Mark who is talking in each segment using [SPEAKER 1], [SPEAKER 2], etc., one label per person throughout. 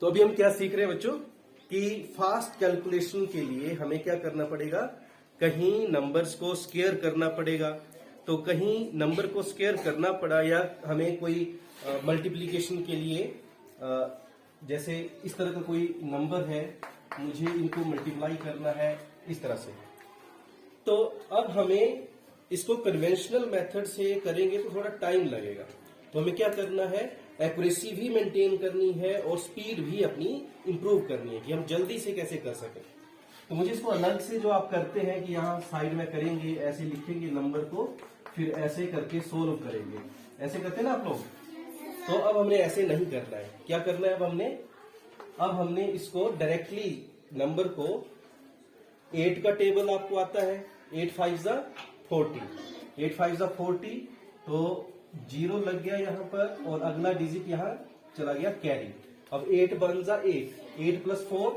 [SPEAKER 1] तो अभी हम क्या सीख रहे हैं बच्चों कि फास्ट कैलकुलेशन के लिए हमें क्या करना पड़ेगा, कहीं नंबर्स को स्क्वायर करना पड़ेगा। तो कहीं नंबर को स्क्वायर करना पड़ा या हमें कोई मल्टीप्लिकेशन के लिए जैसे इस तरह का कोई नंबर है, मुझे इनको मल्टीप्लाई करना है इस तरह से। तो अब हमें इसको कन्वेंशनल मेथड से करेंगे तो थोड़ा टाइम लगेगा। तो हमें क्या करना है, एक्यूरेसी भी मेंटेन करनी है और स्पीड भी अपनी इंप्रूव करनी है कि हम जल्दी से कैसे कर सकें। तो मुझे इसको अलग से जो आप करते हैं कि यहाँ साइड में करेंगे, ऐसे लिखेंगे नंबर को, फिर ऐसे करके सोल्व करेंगे, ऐसे करते हैं ना आप लोग। तो अब हमने ऐसे नहीं करना है। क्या करना है अब हमने इसको डायरेक्टली नंबर को 8 का टेबल आपको आता है, 8 5 40, 8 5 40, तो 0 लग गया यहाँ पर और अगला डिजिट यहाँ चला गया कैरी। अब 8 1 8, 8 + 4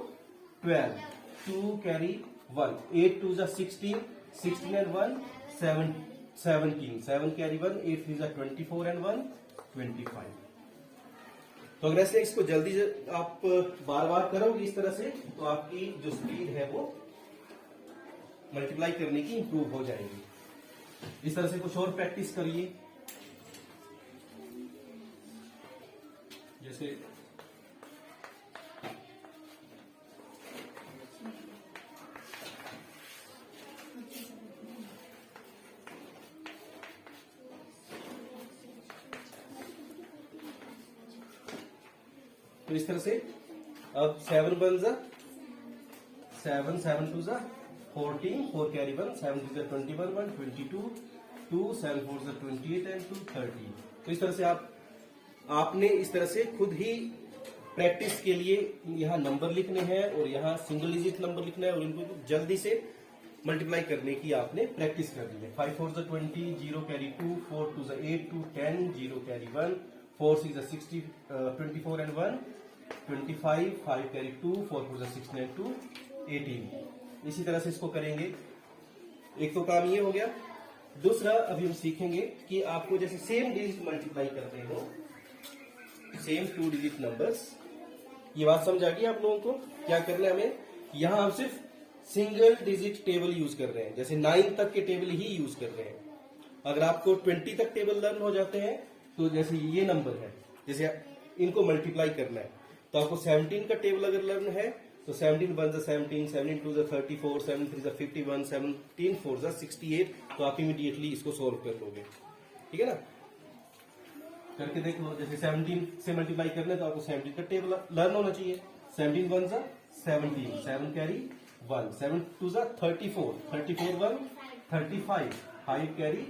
[SPEAKER 1] 12, 2 कैरी 1, 8 2 16, 16 and 1 17, 7 कैरी 1, 8 3 24 and 1 25। तो अगर ऐसे इसको जल्दी आप बार बार करोगे इस तरह से, तो आपकी जो स्पीड है वो मल्टीप्लाई करने की इंप्रूव हो जाएगी। इस तरह से कुछ और प्रैक्टिस करिए। जैसे तो इस तरह से अब 7 1 7, 7 2 14, 4 कैरी 1, 7 3 21 1 22, 2 7 4 28 and 2 30। तो इस तरह से आपने इस तरह से खुद ही प्रैक्टिस के लिए यहाँ नंबर लिखने हैं और यहाँ सिंगल डिजिट नंबर लिखना है और इनको जल्दी से मल्टीप्लाई करने की आपने प्रैक्टिस करनी है। 5 4 20, 0 carry 2, 4 2 8, 2 10, 0 carry 1, 4 6 60, 24 and 1 25, 5 carry 2, 4 4 16 and 2 18। इसी तरह से इसको करेंगे। एक तो काम ये हो गया। दूसरा अभी हम सीखेंगे कि आपको जैसे सेम डिजिट मल्टीप्लाई करते हो, सेम 2 डिजिट नंबर्स, ये बात समझ आ गई आप लोगों को। क्या करना है हमें, यहां हम सिर्फ सिंगल डिजिट टेबल यूज कर रहे हैं, जैसे 9 तक के टेबल ही यूज कर रहे हैं। अगर आपको 20 तक टेबल लर्न हो जाते हैं, तो जैसे ये नंबर है, जैसे इनको मल्टीप्लाई करना है, तो आपको 17 का टेबल अगर लर्न है तो 17 1 17, 17 2 34, 7 3 51, 17 4 68। तो आप इमीडिएटली इसको सोल्व कर लोगे। ठीक है ना, करके देख लो। जैसे 17 से मल्टीप्लाई करना है तो आपको 17 का टेबल लर्न होना चाहिए। 17 1 17, 7 carry 1, 7 2 34, 34 1 35, 5 carry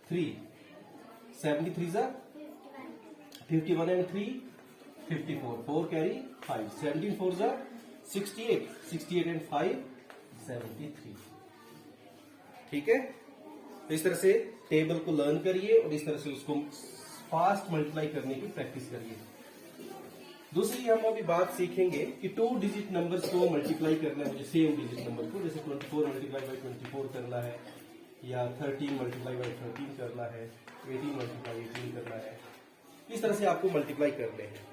[SPEAKER 1] 3, 73 51 and 3 54, 4 carry 5, 17 4 68, 68 and 5 73। ठीक है, तो इस तरह से टेबल को लर्न करिए और इस तरह से उसको फास्ट मल्टीप्लाई करने की प्रैक्टिस करिए। दूसरी हम अभी बात सीखेंगे कि 2 डिजिट नंबर्स को मल्टीप्लाई करना है, मुझे सेम डिजिट नंबर को, जैसे 24 मल्टीप्लाई बाई 24 करना है, या 13 मल्टीप्लाई बाई 13 करना है, 18 मल्टीप्लाई 18 करना है। इस तरह से आपको मल्टीप्लाई करने हैं।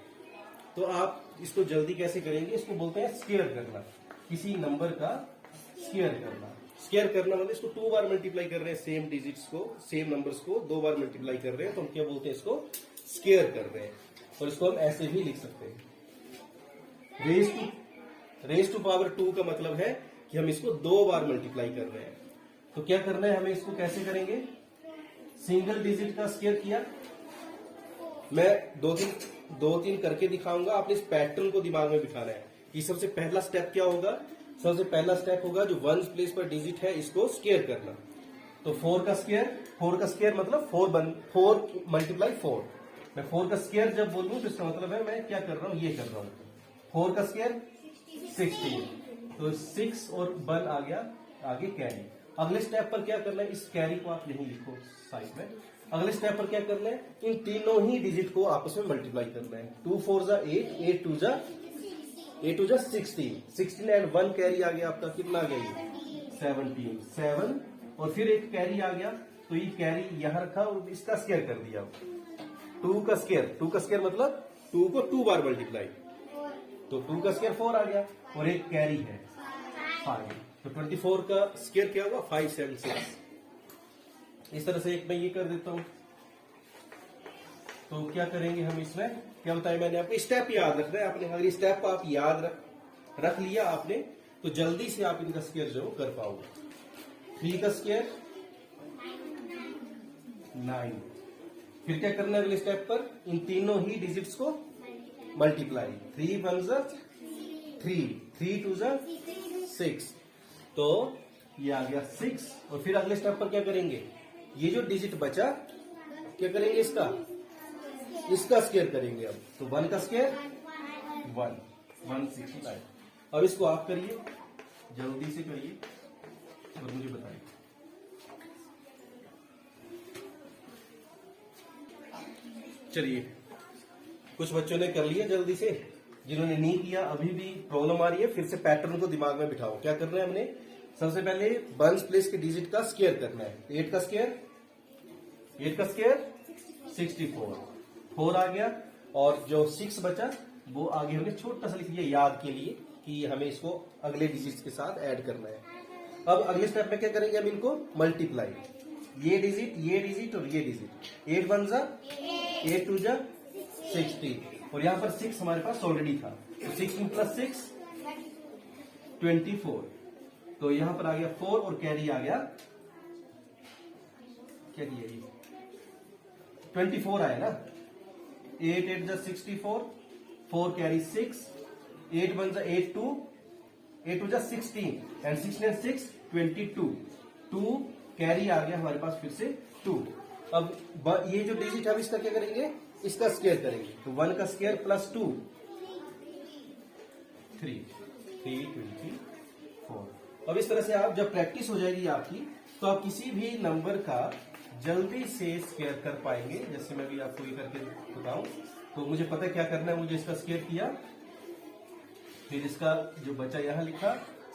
[SPEAKER 1] तो आप इसको जल्दी कैसे करेंगे, इसको बोलते हैं स्क्वायर करना, किसी नंबर का स्क्वायर करना। स्क्वायर करना मतलब इसको 2 बार मल्टीप्लाई कर रहे हैं, सेम डिजिट्स को, सेम नंबर्स को 2 बार मल्टीप्लाई कर रहे हैं, तो हम क्या बोलते हैं, इसको स्क्वायर कर रहे हैं। और इसको हम ऐसे भी लिख सकते हैं, रेज टू पावर 2 का मतलब है कि हम इसको 2 बार मल्टीप्लाई कर रहे हैं। तो क्या करना है हमें, इसको कैसे करेंगे, सिंगल डिजिट का स्क्वायर किया, मैं 2-3 करके दिखाऊंगा, आपने इस पैटर्न को दिमाग में बिठाना है कि सबसे पहला स्टेप क्या होगा। सबसे पहला स्टेप होगा जो 1 प्लेस पर डिजिट है इसको स्क्वायर करना। तो 4 का स्क्वायर मतलब 4 मल्टीप्लाई 4। मैं 4 का स्क्वायर जब बोलूं तो इसका मतलब है मैं क्या कर रहा हूं, ये कर रहा हूं। 4 का स्क्वायर 16, तो 6 और 1 आ गया आगे कैरी। अगले स्टेप पर क्या करना है, इस कैरी को आप यहीं लिखो साइड में। अगले स्टेप पर क्या करना है, इन तीनों ही डिजिट को आपस में मल्टीप्लाई करना है। 2 4 8, 8 2 16, 16 एंड 1 कैरी आ गया आपका, कितना आ गया, 17, 7 और फिर एक कैरी आ गया, तो ये कैरी यहां रखा और इसका स्क्वायर कर दिया। 2 का स्क्वायर मतलब 2 को 2 बार मल्टीप्लाई, तो 2 का स्क्वायर 4 आ गया और एक कैरी है 5, तो 24 का स्क्वायर क्या होगा 576। इस तरह से एक मैं ये कर देता हूं। तो क्या करेंगे हम इसमें, क्या बताया मैंने आपको, स्टेप याद रखना है आपने। अगर स्टेप को आप याद रख लिया आपने तो जल्दी से आप इनका स्क्वायर जो कर पाओगे। 3 का स्क्वायर 9, फिर क्या करना है अगले स्टेप पर, इन तीनों ही डिजिट्स को मल्टीप्लाई, 3 1 3, 3 2 6, तो ये आ गया 6। और फिर अगले स्टेप पर क्या करेंगे, ये जो डिजिट बचा क्या करेंगे, इसका स्क्वायर करेंगे। अब तो 1 का स्क्वायर 169। अब इसको आप करिए, जल्दी से करिए और मुझे बताइए। चलिए, कुछ बच्चों ने कर लिया जल्दी से, जिन्होंने नहीं किया अभी भी प्रॉब्लम आ रही है, फिर से पैटर्न को दिमाग में बिठाओ। क्या करना है हमने, सबसे पहले वंस प्लेस के डिजिट का स्क्वायर करना है। 8 का स्क्वायर 64, 4 आ गया, और जो 6 बचा वो आगे हमने छोटा सा लिख लिया याद के लिए कि हमें इसको अगले डिजिट्स के साथ ऐड करना है। अब अगले स्टेप में क्या करेंगे, हम इनको मल्टीप्लाई, ये डिजिट और ये डिजिट, 8 1 8 2 60, और यहां पर 6 हमारे पास ऑलरेडी था, तो 6 में +6 24, तो यहां पर आ गया 4 और कैरी आ गया, क्या दिया ये 24 आया ना, 8 8 64, 4 कैरी 6, 8 1 8 2 16, एंड 6 9 6 22, 2 कैरी आ गया हमारे पास फिर से 2। अब ये जो डिजिट है इसका क्या करेंगे, इसका स्क्वायर करेंगे, तो 1 का स्क्वायर +2 3 24। अब इस तरह से आप जब प्रैक्टिस हो जाएगी आपकी, तो आप किसी भी नंबर का जल्दी से स्क्वायर कर पाएंगे। जैसे मैं भी आपको ये करके बताऊं, तो मुझे पता है क्या करना है, मुझे इसका स्क्वायर किया, फिर इसका जो बचा यहां लिखा,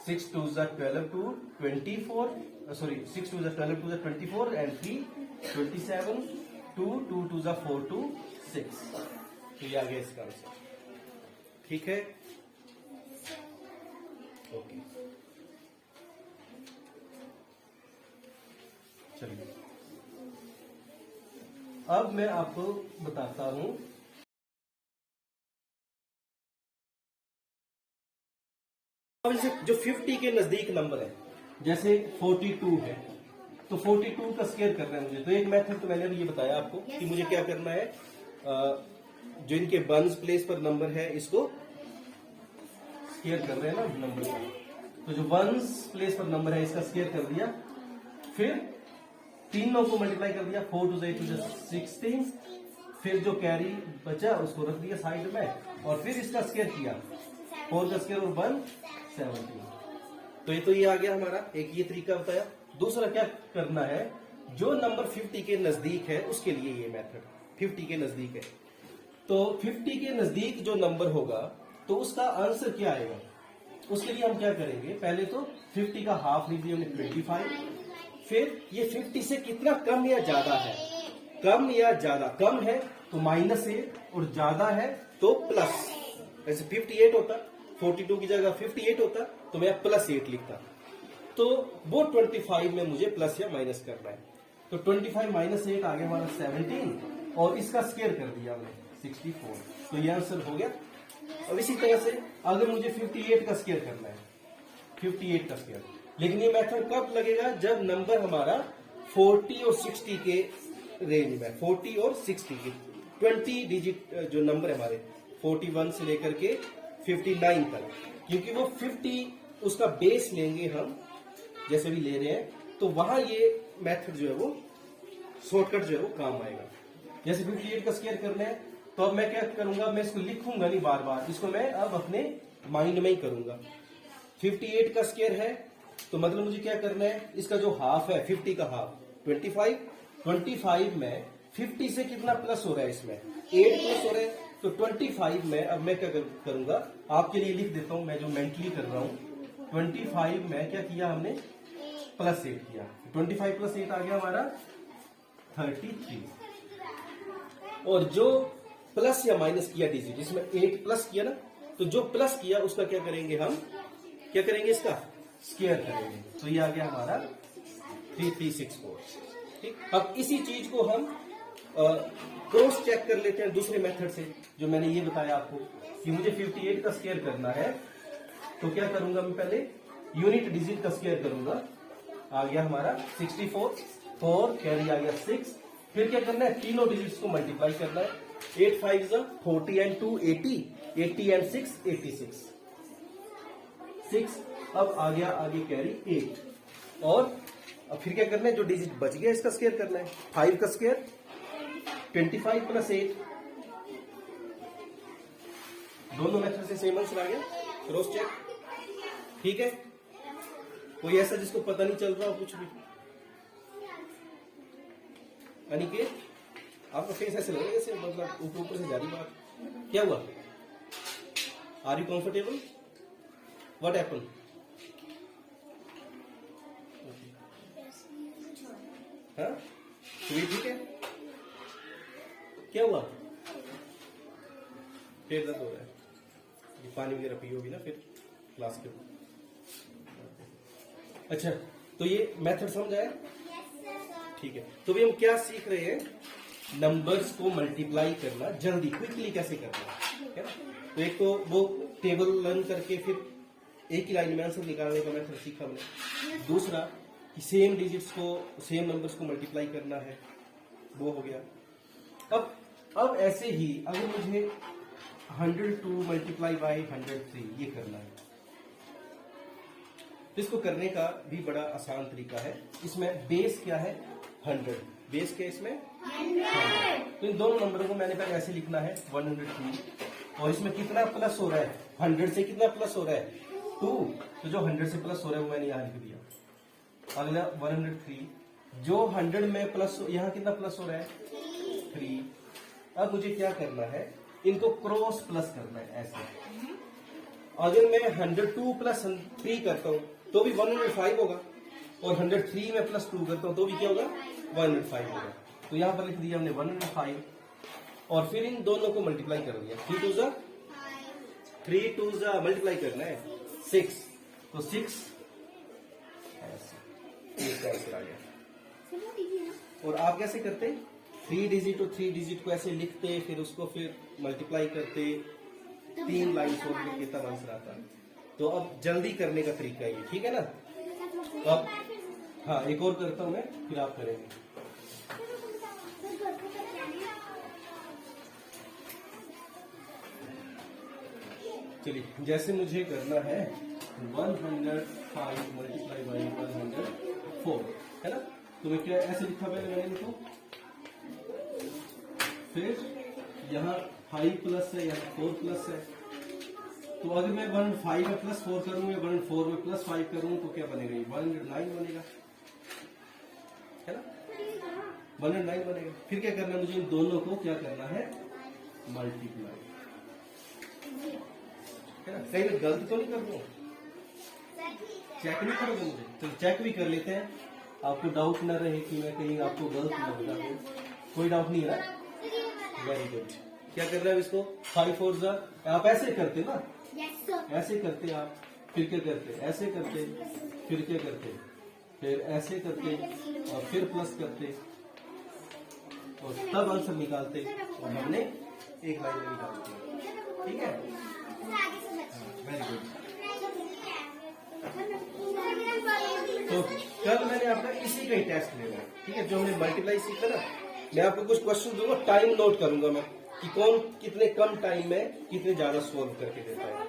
[SPEAKER 1] 6 2 12 2 24, सॉरी 6 2 12 2 24 एंड 3 27, 2 2 2 4 2 6, तो ये आ गया इसका आंसर। ठीक है, ओके, चलिए अब मैं आपको बताता हूं, अब जो 50 के नजदीक नंबर है, जैसे 42 है, तो 42 का स्क्वायर करना है मुझे। तो एक मेथड तो मैंने भी ये बताया आपको कि मुझे क्या करना है, जो इनके वंस प्लेस पर नंबर है इसको स्क्वायर कर रहे हैं ना नंबर का, तो जो वंस प्लेस पर नंबर है इसका स्क्वायर कर दिया, फिर तीनों को मल्टीप्लाई कर दिया, 4 2 8 2 16, फिर जो कैरी बचा उसको रख दिया साइड में, और फिर इसका स्क्वायर किया, 4 का स्क्वायर और 1 17। तो ये आ गया हमारा, एक ये तरीका बताया। दूसरा क्या करना है, जो नंबर 50 के नजदीक है उसके लिए ये मेथड, 50 के नजदीक है, तो 50 के नजदीक जो नंबर होगा तो उसका आंसर क्या आएगा, उसके लिए हम क्या करेंगे, पहले तो 50 का हाफ लिख दिया हमने 25, फिर ये 50 से कितना कम या ज्यादा है, कम या ज्यादा, कम है तो -8 और ज्यादा है तो प्लस, ऐसे 58 होता, 42 की जगह 58 होता तो मैं +8 लिखता, तो वो 25 में मुझे प्लस या माइनस करना है, तो 25 - 8 आ गया हमारा 17, और इसका स्क्वायर कर दिया हमने 64, तो ये आंसर हो गया। अब इसी तरह से अगर मुझे 58 का स्क्वायर करना है, 58 का स्क्वायर, लेकिन ये मेथड कब लगेगा, जब नंबर हमारा 40 और 60 के रेंज में, 40 और 60 के 20 डिजिट जो नंबर है हमारे 41 से लेकर के 59 तक, क्योंकि वो 50 उसका बेस लेंगे हम, जैसे भी ले रहे हैं, तो वहां ये मेथड जो है वो शॉर्टकट जो है वो काम आएगा। जैसे 58 का स्क्वायर करना है, तो अब मैं क्या करूंगा, मैं इसको लिखूंगा नहीं बार बार, इसको मैं अब अपने माइंड में ही करूंगा। 58 का स्क्वायर है, तो मतलब मुझे क्या करना है, इसका जो हाफ है 50 का हाफ 25 में 50 से कितना प्लस हो रहा है, इसमें 8 प्लस हो रहा है, तो 25 में अब मैं क्या करूंगा, आपके लिए लिख देता हूं, मैं जो मेंटली कर रहा हूं, 25 में क्या किया हमने, +8 किया, 25 + 8 आ गया हमारा 33, और जो प्लस या माइनस किया डिजिट, इसमें 8 प्लस किया ना, तो जो प्लस किया उसका क्या करेंगे हम, क्या करेंगे, इसका स्क्वायर करेंगे, तो ये आ गया हमारा 3364। ठीक, अब इसी चीज को हम क्रॉस चेक कर लेते हैं दूसरे मेथड से, जो मैंने ये बताया आपको कि मुझे 58 का स्क्वायर करना है, तो क्या करूंगा मैं, पहले यूनिट डिजिट का स्क्वायर करूंगा, आ गया हमारा 64, 4 कैरी आ गया 6, फिर क्या करना है, तीनों डिजिट्स को मल्टीप्लाई करना है, 8 5 40 एंड 2 80, 80 एंड 6 86, 6, अब आ गया आगे कैरी 8, और अब फिर क्या करना है, जो डिजिट बच गया इसका स्क्वायर करना है, 5 का स्क्वायर 25 प्लस 8, दोनों मेथड से सेम आंसर आ गया, क्रॉस चेक। ठीक है, कोई ऐसा जिसको पता नहीं चल रहा हो कुछ भी? अनिकेत, आपका फेस ऐसे लग रहा है जैसे मतलब ऊपर ऊपर से जा रही बात, क्या हुआ? Are you comfortable? What happen? हाँ, तो ये ठीक है, क्या हुआ? पेट दर्द हो रहा है, ये पानी वगैरह पियोगी ना फिर क्लास के। अच्छा, तो ये मेथड समझ आया? ठीक है, तो भी हम क्या सीख रहे हैं, नंबर्स को मल्टीप्लाई करना जल्दी क्विकली कैसे करना है ना। तो एक तो वो टेबल लर्न करके फिर एक ही लाइन में आंसर निकालने का मेथड सीखा हमने, दूसरा कि सेम डिजिट्स को, सेम नंबर्स को मल्टीप्लाई करना है, वो हो गया। अब ऐसे ही अगर मुझे 102 मल्टीप्लाई बाई 103 ये करना है, तो इसको करने का भी बड़ा आसान तरीका है। इसमें बेस क्या है, 100, बेस क्या है इसमें 100। तो इन दोनों नंबरों को मैंने पहले ऐसे लिखना है 103, और इसमें कितना प्लस हो रहा है, 100 से कितना प्लस हो रहा है 2, तो जो 100 से प्लस हो रहा है वो मैंने यहाँ लिख दिया। अगला 103, जो 100 में प्लस, यहाँ कितना प्लस हो रहा है 3। अब मुझे क्या करना है, इनको क्रॉस प्लस करना है ऐसे। अगर मैं 102 प्लस 3 करता हूं तो भी 105 होगा, और 103 में प्लस 2 करता हूं तो भी क्या होगा 105 होगा। तो यहां पर लिख दिया हमने 105, और फिर इन दोनों को मल्टीप्लाई कर दिया, 3 टू जा मल्टीप्लाई करना है 6, तो 6 ऐसे आ गया। और आप कैसे करते, 3 डिजिट और 3 डिजिट को ऐसे लिखते, फिर उसको फिर मल्टीप्लाई करते, 3 लाइन सोल्व करके तब आंसर आता है। तो अब जल्दी करने का तरीका ये, ठीक है ना। तो अब हाँ, एक और करता हूं मैं, फिर आप करेंगे। चलिए, जैसे मुझे करना है 105 मल्टीप्लाई बाई 104, है ना, तो मैं क्या ऐसे लिखा, पहले मैंने लिखो, फिर यहाँ 5 प्लस है, यहाँ 4 प्लस है, तो अगर मैं 105 में प्लस 4 करूं या 104 में प्लस 5 करूं तो क्या बनेगा, 109 बनेगा, है ना, 109 बनेगा। फिर क्या करना है, मुझे इन दोनों को क्या करना है, मल्टीप्लाई, है ना। कहीं मैं गलत तो नहीं कर रहा हूं, चेक नहीं करोगे मुझे, तो चेक भी कर लेते हैं, आपको डाउट ना रहे कि मैं कहीं आपको गलत ना बता दूं। कोई डाउट नहीं है ना, वेरी गुड। क्या कर रहे हैं इसको, 5 4 जा, आप ऐसे करते ना, ऐसे करते आप, फिर क्या करते, ऐसे करते, फिर क्या करते, फिर ऐसे करते, और फिर प्लस करते, और तब आंसर निकालते, और हमने एक लाइन में निकाल दिया, ठीक है, वेरी गुड। तो कल मैंने आपका इसी का ही टेस्ट लेना है, ठीक है, जो हमने मल्टीप्लाई सीखा ना, मैं आपको कुछ क्वेश्चन दूंगा, टाइम नोट करूंगा मैं कि कौन कितने कम टाइम में कितने ज्यादा सोल्व करके देता है,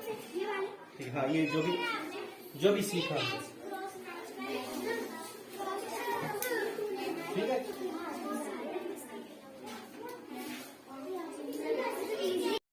[SPEAKER 1] ठीक है। हाँ, ये जो भी सीखा, ठीक है।